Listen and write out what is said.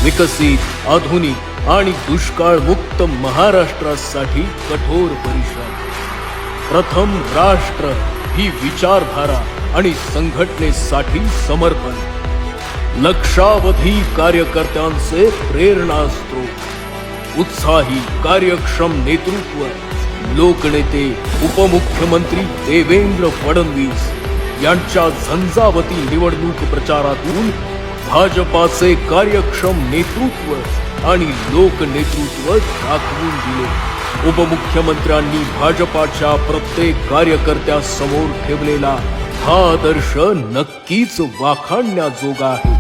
विकसित, आधुनिक आणि दुष्काळ मुक्त महाराष्ट्रासाठी कठोर परिश्रम. प्रथम राष्ट्र ही विचारधारा आणि संघटनेसाठी समर्पण. लक्षावधी कार्यकर्त्यांचे प्रेरणास्त्रोत. उत्साही कार्यक्षम नेतृत्व. लोकनेते उपमुख्यमंत्री देवेंद्र फडणवीस यांच्या झंझावती निवडणूक प्रचारातून भाजपाचे कार्यक्षम नेतृत्व आणि लोकनेतृत्व दाखवून दिले. उपमुख्यमंत्र्यांनी भाजपाच्या प्रत्येक कार्यकर्त्यासमोर ठेवलेला हा आदर्श नक्कीच वाखाणण्याजोगा आहे.